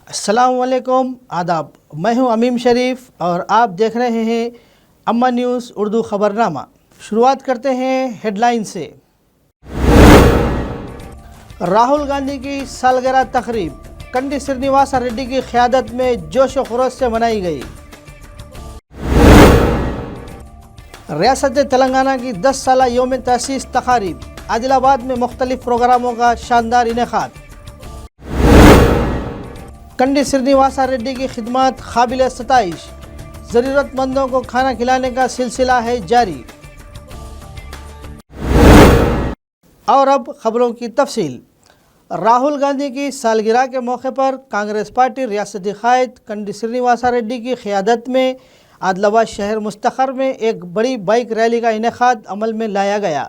अस्सलामुअलैकुम, आदाब। मैं हूं अमीम शरीफ और आप देख रहे हैं अम्मा न्यूज़ उर्दू ख़बरनामा। शुरुआत करते हैं हेडलाइन से। राहुल गांधी की सालगिरह तकरीब कंडी श्रीनिवास रेड्डी की क़यादत में जोश व खरोश से मनाई गई। रियासत तेलंगाना की 10 साला यौम तअसीस तकारीब, आदिलाबाद में मुख्तलिफ प्रोग्रामों का शानदार इनेकाद। कंडी श्रीनिवास रेड्डी की खिदमत काबिल सताइश, ज़रूरतमंदों को खाना खिलाने का सिलसिला है जारी। और अब खबरों की तफसील। राहुल गांधी की सालगिरह के मौके पर कांग्रेस पार्टी रियासती क़ायद कंडी श्रीनिवास रेड्डी की क़यादत में आदिलाबाद शहर मुस्तखर में एक बड़ी बाइक रैली का इनेकाद अमल में लाया गया।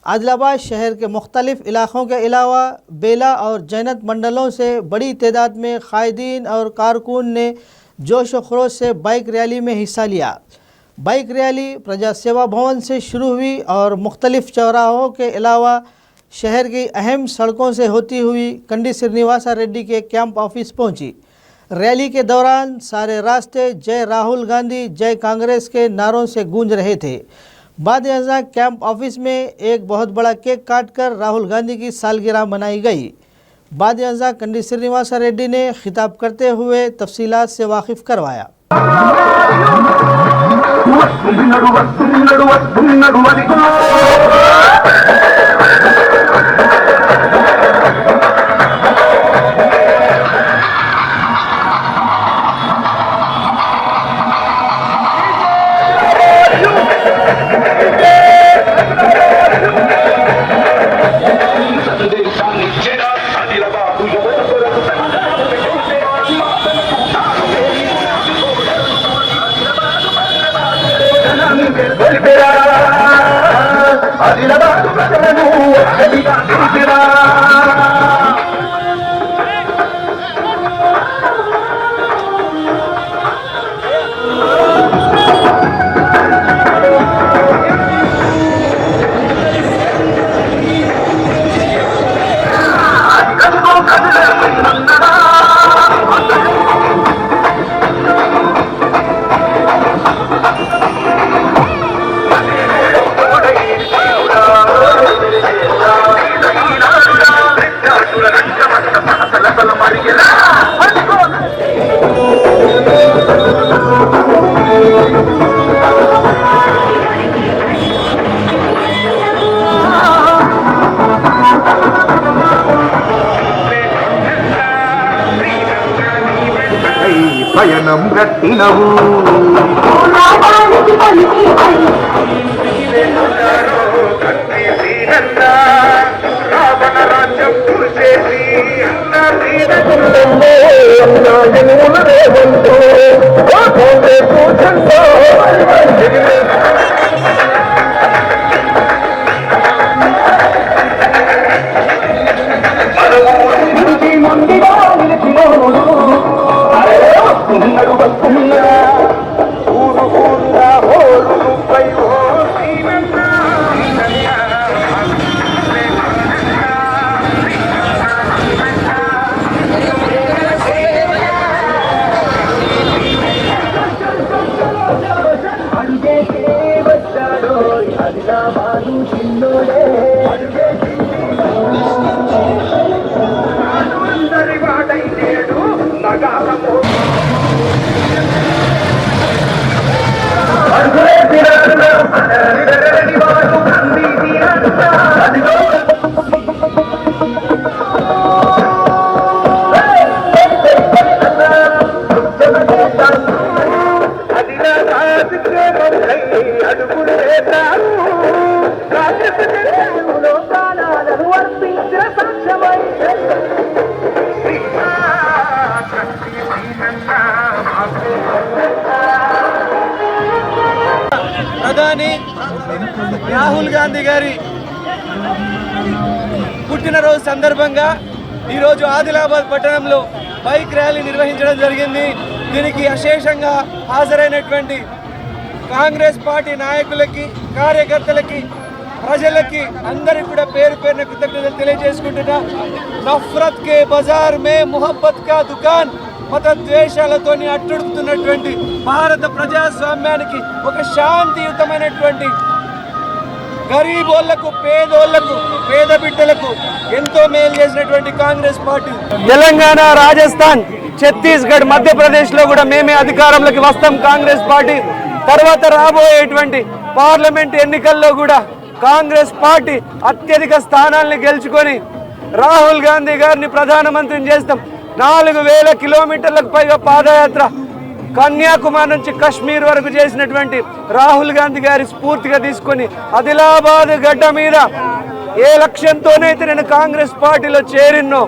आदिलाबाद शहर के मुख्तलिफ इलाक़ों के अलावा बेला और जैनत मंडलों से बड़ी तादाद में क़ायदीन और कारकुन ने जोश व खरोश से बाइक रैली में हिस्सा लिया। बाइक रैली प्रजा सेवा भवन से शुरू हुई और मुख्तलिफ चौराहों के अलावा शहर की अहम सड़कों से होती हुई कंडी श्रीनिवास रेड्डी के कैंप ऑफिस पहुंची। रैली के दौरान सारे रास्ते जय राहुल गांधी, जय कांग्रेस के नारों से गूंज रहे थे। बाद अज़ा कैंप ऑफिस में एक बहुत बड़ा केक काटकर राहुल गांधी की सालगिरह मनाई गई। बाद अज़ा कंडी श्रीनिवास रेड्डी ने खिताब करते हुए तफसीलात से वाकिफ करवाया। పయనం గట్టినవు ప్రధాని రాహుల్ గాంధీ గారి పుట్టినరోజు సందర్భంగా ఈరోజు ఆదిలాబాద్ పట్టణంలో బైక్ ర్యాలీ నిర్వహించడం జరిగింది। దీనికి అశేషంగా హాజరైనటువంటి కాంగ్రెస్ పార్టీ నాయకులకి, కార్యకర్తలకి, ప్రజలకి అందరికి కూడా పేరు పేరున కృతజ్ఞతలు తెలియజేసుకుంటున్నా. నఫరత్ కే బజార్ మే మొహబ్బత్ కా దుకాన్, మత ద్వేషాలతోని అట్టుడుకుతున్నటువంటి భారత ప్రజాస్వామ్యానికి ఒక శాంతియుతమైనటువంటి గరీబోళ్లకు, పేదోళ్లకు, పేద బిడ్డలకు ఎంతో మేలు చేసినటువంటి కాంగ్రెస్ పార్టీ తెలంగాణ, రాజస్థాన్, ఛత్తీస్గఢ్, మధ్యప్రదేశ్లో కూడా మేమే అధికారంలోకి వస్తాం. కాంగ్రెస్ పార్టీ తర్వాత రాబోయేటువంటి పార్లమెంట్ ఎన్నికల్లో కూడా కాంగ్రెస్ పార్టీ అత్యధిక స్థానాలను గెలుచుకొని రాహుల్ గాంధీ గారిని ప్రధానమంత్రిని చేస్తాం. 4000 కిలోమీటర్లకు పైగా పాదయాత్ర కన్యాకుమారి నుంచి కశ్మీర్ వరకు చేసినటువంటి రాహుల్ గాంధీ గారి స్ఫూర్తిగా తీసుకొని ఆదిలాబాద్ గడ్డ మీద ఏ లక్ష్యంతోనైతే నేను కాంగ్రెస్ పార్టీలో చేరినో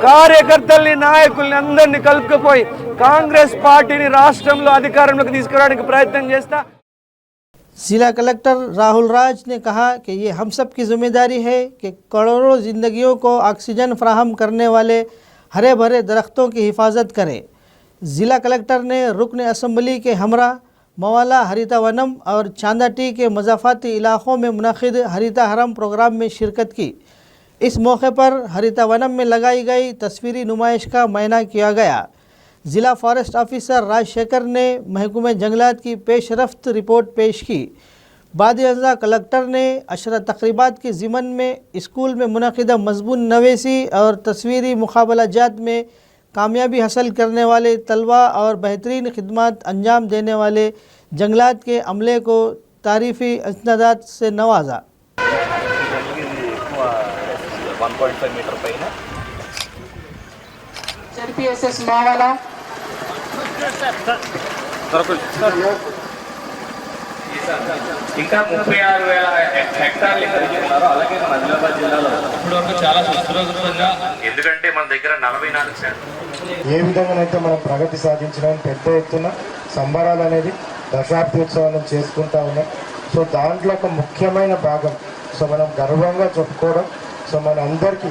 కార్యకర్తల్ని, నాయకుల్ని అందరినీ కలుపుకుపోయి కాంగ్రెస్ పార్టీని రాష్ట్రంలో అధికారంలోకి తీసుకురావడానికి ప్రయత్నం చేస్తా. जिला कलेक्टर राहुल राज ने कहा कि ये हम सब की जिम्मेदारी है कि करोड़ों ज़िंदगियों को ऑक्सीजन फराहम करने वाले हरे भरे दरख्तों की हिफाजत करें। ज़िला कलेक्टर ने रुकन असम्बली के हमरा, मवाला हरिता वनम और चांदाटी के मज़ाफ़ाती इलाक़ों में मुनक़िद हरिता हरम प्रोग्राम में शिरकत की। इस मौके पर हरिता वनम में लगाई गई तस्वीरी नुमाइश का मुआयना किया गया। ज़िला फॉरेस्ट ऑफिसर राजशेखर ने महकमे जंगलात की पेशरफ्त रिपोर्ट पेश की। बाद अज़ा कलेक्टर ने अशरा तकरीबात के ज़िमन में स्कूल में मुनक़िदा मज़बून नवेसी और तस्वीरी मुकाबलाजात में कामयाबी हासिल करने वाले तलबा और बेहतरीन खिदमत अंजाम देने वाले जंगलात के अमले को तारीफ़ी इस्नादात से नवाजा। 1.5 మీటర్ పైన జెడ్పీఎస్ఎస్ మావాలా ఇంకా 36,000 హెక్టార్లు ఇక్కడ ఉన్నారు. అలాగే మన ఆదిలాబాద్ జిల్లాలో ఇప్పుడు వరకు చాలా సుస్థిరంగా, ఎందుకంటే మన దగ్గర 44% ఏ విధంగానైతే మనం ప్రగతి సాధించడం పెద్ద ఎత్తున సంబరాలు అనేది దశాబ్ది ఉత్సవాలను చేసుకుంటా ఉన్నాం. సో దాంట్లో ఒక ముఖ్యమైన భాగం సో మనం గర్వంగా చెప్పుకోవడం. సో మన అందరికీ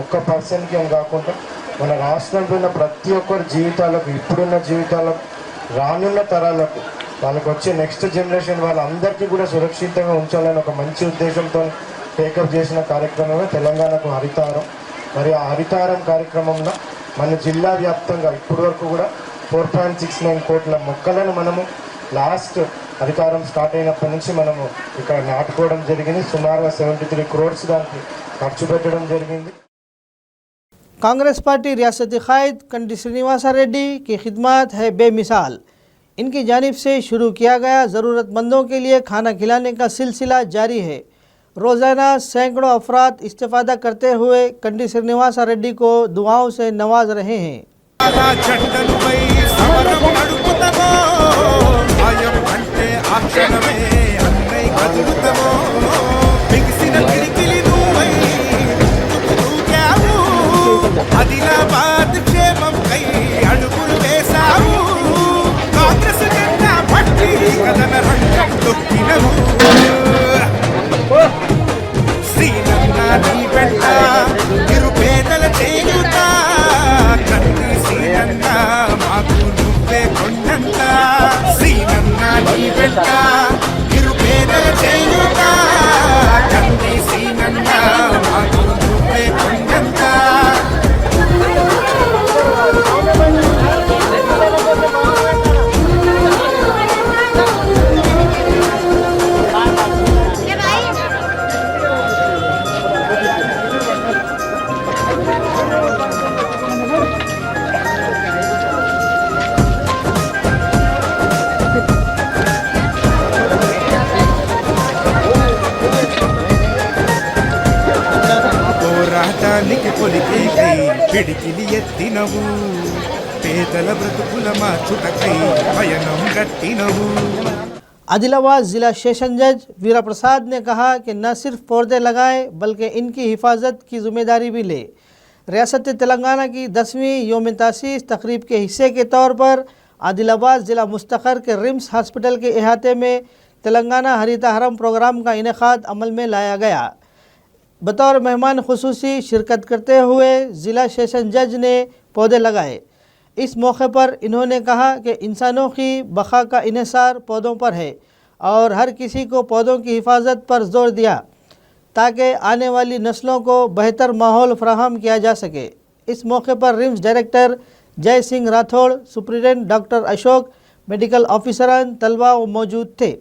ఒక్క పర్సన్కి అని కాకుండా మన రాష్ట్రంలో ఉన్న ప్రతి ఒక్కరి జీవితాలకు, ఇప్పుడున్న జీవితాలకు, రానున్న తరాలకు, వాళ్ళకి వచ్చే నెక్స్ట్ జనరేషన్ వాళ్ళందరికీ కూడా సురక్షితంగా ఉంచాలని ఒక మంచి ఉద్దేశంతో టేకప్ చేసిన కార్యక్రమమే తెలంగాణకు హరితహారం. మరి ఆ హరితహారం కార్యక్రమంలో మన జిల్లా వ్యాప్తంగా ఇప్పటి వరకు కూడా 4.69 కోట్ల మొక్కలను మనము లాస్ట్ హరితహారం స్టార్ట్ అయినప్పటి నుంచి మనము ఇక్కడ నాటుకోవడం జరిగింది. సుమారుగా 73 crores దానికి ఖర్చు పెట్టడం జరిగింది. कांग्रेस पार्टी रियासती क़ायद कंडी श्रीनिवासा रेड्डी की खिदमत है बेमिसाल। इनकी जानिब से शुरू किया गया ज़रूरतमंदों के लिए खाना खिलाने का सिलसिला जारी है। रोज़ाना सैकड़ों अफराद इस्तेफ़ादा करते हुए कंडी श्रीनिवासा रेड्डी को दुआओं से नवाज रहे हैं। ఆదిలాబాద్ క్షేమం కై అడుగులు వేశావు, కాంగ్రెస్ జెండా పట్టి కథన రంగం తొక్కినవు. శ్రీనన్నా నీ వెంట నిరుపేదల చేయుత, కన్ని శ్రీనన్నా మాకు నువ్వే కొండంత. శ్రీనన్నా నీ వెంట నిరుపేదల చేయుత, కన్ని శ్రీనన్నా మాకు నువ్వే కొండంత. పోరాటానికి కొలికైతే పిడికిలి ఎత్తినవు, పేదల బ్రతుకుల మార్చుటకై భయనం గట్టినవు. आदिलाबाद ज़िला सेशन जज वीरा प्रसाद ने कहा कि न सिर्फ पौधे लगाएं बल्कि इनकी हिफाजत की ज़िम्मेदारी भी ले। रियासत तेलंगाना की 10वीं योम तासीस तकरीब के हिस्से के तौर पर आदिलाबाद ज़िला मुस्तक़र के रिम्स हॉस्पिटल के अहाते में तेलंगाना हरिता हरम प्रोग्राम का इनेकाद अमल में लाया गया। बतौर मेहमान खुसूसी शिरकत करते हुए ज़िला सेशन जज ने पौधे लगाए। इस मौके पर इन्होंने कहा कि इंसानों की बका का इन्हिसार पौधों पर है और हर किसी को पौधों की हिफाजत पर जोर दिया ताकि आने वाली नस्लों को बेहतर माहौल फराहम किया जा सके। इस मौके पर RIMS director Jai Singh Rathod, superintendent doctor Ashok, medical ऑफिसरान, तलबा मौजूद थे।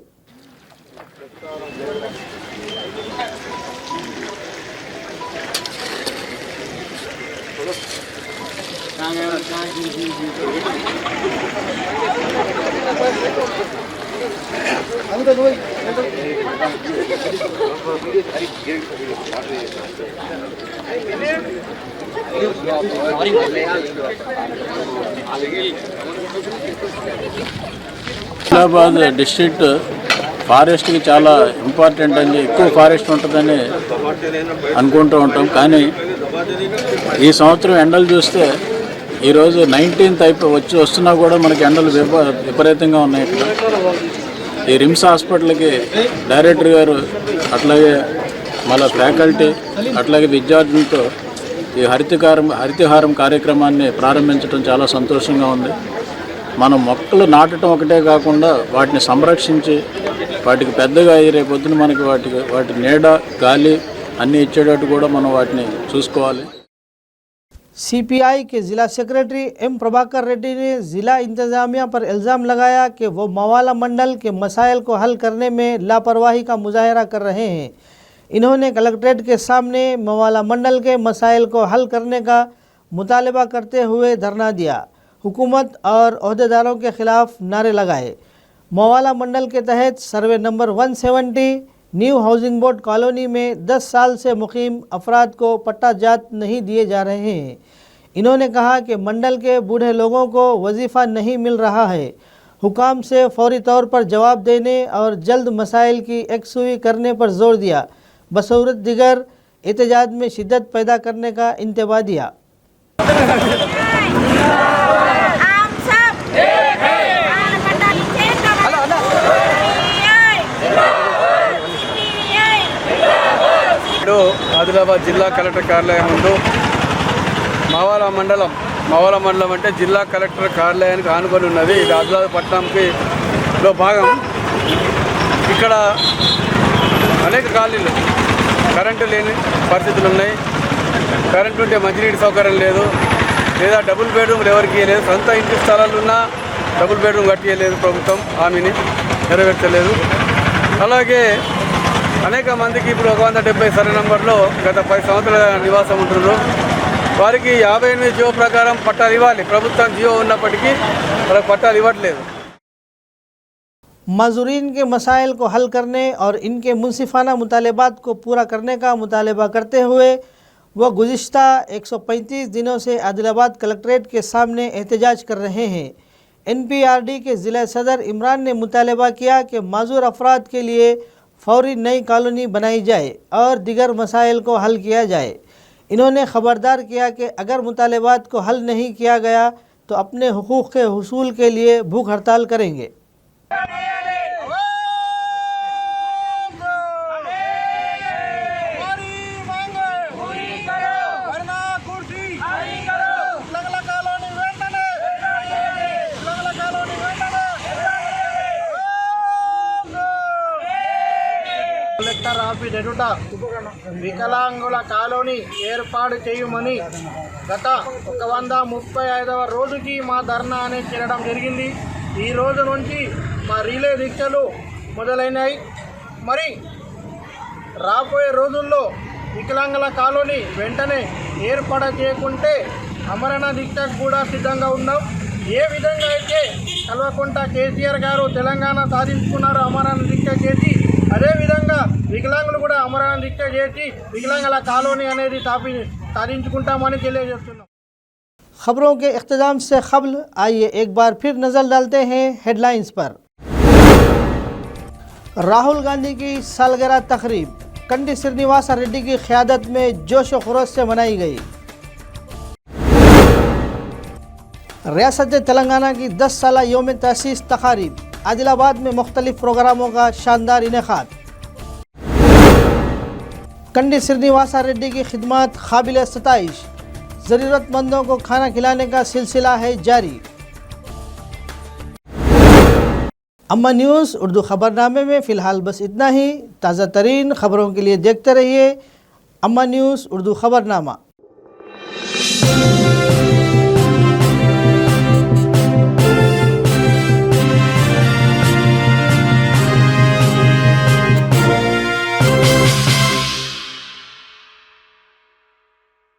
ఆదిలాబాద్ డిస్ట్రిక్ట్ ఫారెస్ట్కి చాలా ఇంపార్టెంట్ అని, ఎక్కువ ఫారెస్ట్ ఉంటుందని అనుకుంటూ ఉంటాం. కానీ ఈ సంవత్సరం ఎండలు చూస్తే ఈరోజు 19th వస్తున్నా కూడా మనకి ఎండలు విపరీతంగా ఉన్నాయి. ఈ రిమ్స్ హాస్పిటల్కి డైరెక్టర్ గారు అట్లాగే మళ్ళీ ఫ్యాకల్టీ అట్లాగే విద్యార్థులతో ఈ హరితహారం కార్యక్రమాన్ని ప్రారంభించడం చాలా సంతోషంగా ఉంది. మనం మొక్కలు నాటడం ఒకటే కాకుండా వాటిని సంరక్షించి వాటికి పెద్దగా అయ్యి రేపొద్దున మనకి వాటి నీడ, గాలి అన్నీ ఇచ్చేటట్టు కూడా మనం వాటిని చూసుకోవాలి. सीपीआई के ज़िला सेक्रेटरी एम प्रभाकर रेड्डी ने ज़िला इंतज़ामिया पर इल्ज़ाम लगाया कि वो मवाला मंडल के मसाइल को हल करने में लापरवाही का मुजाहरा कर रहे हैं। इन्होंने कलेक्ट्रेट के सामने मवाला मंडल के मसाइल को हल करने का मुतालबा करते हुए धरना दिया, हुकूमत और अहदेदारों के खिलाफ नारे लगाए। मवाला मंडल के तहत survey number 170 new housing board colony में 10 साल से मुकीम अफराद को पट्टा जात नहीं दिए जा रहे हैं। इन्होंने कहा कि मंडल के बूढ़े लोगों को वजीफ़ा नहीं मिल रहा है। हुकाम से फौरी तौर पर जवाब देने और जल्द मसाइल की एकसुई करने पर जोर दिया, बसूरत दिगर एहतजाज में शिद्दत पैदा करने का इंतबा दिया। ఆదిలాబాద్ జిల్లా కలెక్టర్ కార్యాలయం ముందు మవాలా మండలం అంటే జిల్లా కలెక్టర్ కార్యాలయానికి ఆనుకొని ఉన్నది. ఇది ఆదిలాబాద్ పట్టణంకి లో భాగం. ఇక్కడ అనేక కాలనీలు కరెంటు లేని పరిస్థితులు ఉన్నాయి. కరెంటు ఉంటే మంచినీటి సౌకర్యం లేదు, లేదా డబుల్ బెడ్రూమ్లు ఎవరికి ఇవ్వలేదు. సొంత ఇంటి స్థలాలు ఉన్నా డబుల్ బెడ్రూమ్ కట్టియలేదు, ప్రభుత్వం హామీని నెరవేర్చలేదు. అలాగే అనేక మందికి ఇప్పుడు 170 సర్వే నంబర్లో గత 10 సంవత్సరాల నివాసం ఉంటున్నారు. వారికి 58 జియో ప్రకారం పట్టాలు ఇవ్వాలి. ప్రభుత్వం జియో ఉన్నప్పటికీ వాళ్ళకి పట్టాలు ఇవ్వట్లేదు. मज़दूरीन के मसाइल को हल करने और इनके मुनसिफाना मुतालबात को पूरा करने का मुतालबा करते हुए वह गुज़िश्ता 135 दिनों से आदिलाबाद कलेक्ट्रेट के सामने एहतजाज कर रहे हैं। NPRD के ज़िला सदर इमरान ने मुतालबा किया कि माजूर अफराद के लिए फौरी नई कॉलोनी बनाई जाए और दिगर मसाइल को हल किया जाए। इन्होंने ख़बरदार किया कि अगर मुतालबात को हल नहीं किया गया तो अपने हुकूक़ के हुसूल के लिए भूख हड़ताल करेंगे। కలెక్టర్ ఆఫీస్ ఎదుట వికలాంగుల కాలనీ ఏర్పాటు చేయమని గత 135వ రోజుకి మా ధర్నా అనేది చేయడం జరిగింది. ఈ రోజు నుంచి మా రిలే దీక్షలు మొదలైనాయి. మరి రాబోయే రోజుల్లో వికలాంగుల కాలనీ వెంటనే ఏర్పాటు చేయకుంటే అమరణ దీక్షకు కూడా సిద్ధంగా ఉన్నాం. ఏ విధంగా అయితే కల్వకుంట కేసీఆర్ గారు తెలంగాణ సాధించుకున్నారు అమరణ దీక్ష చేసి, అదేవిధంగా వికలాంగులు కూడా అమరణ దీక్ష చేసి వికలాంగుల కాలనీ అనేది సాధించుకుంటామని తెలియజేస్తున్నాం. खबरों के इख्तिताम से क़ब्ल आइए एक बार फिर नज़र डालते हैं हेडलाइंस पर। राहुल गांधी की सालगिरह तकरीब कंडी श्रीनिवास रेड्डी की क़यादत में जोश व खरोश से मनाई गई। रियासत तेलंगाना की 10 साला योम तसीस तकारीब, आदिलाबाद में मुख्तलिफ प्रोग्रामों का शानदार इनेकाद। कंडी श्रीनिवास रेड्डी की खिदमत काबिल सताइश, ज़रूरतमंदों को खाना खिलाने का सिलसिला है जारी। अम्मा न्यूज़ उर्दू खबरनामे में फ़िलहाल बस इतना ही। ताज़ा तरीन खबरों के लिए देखते रहिए अम्मा न्यूज़ उर्दू खबरनामा।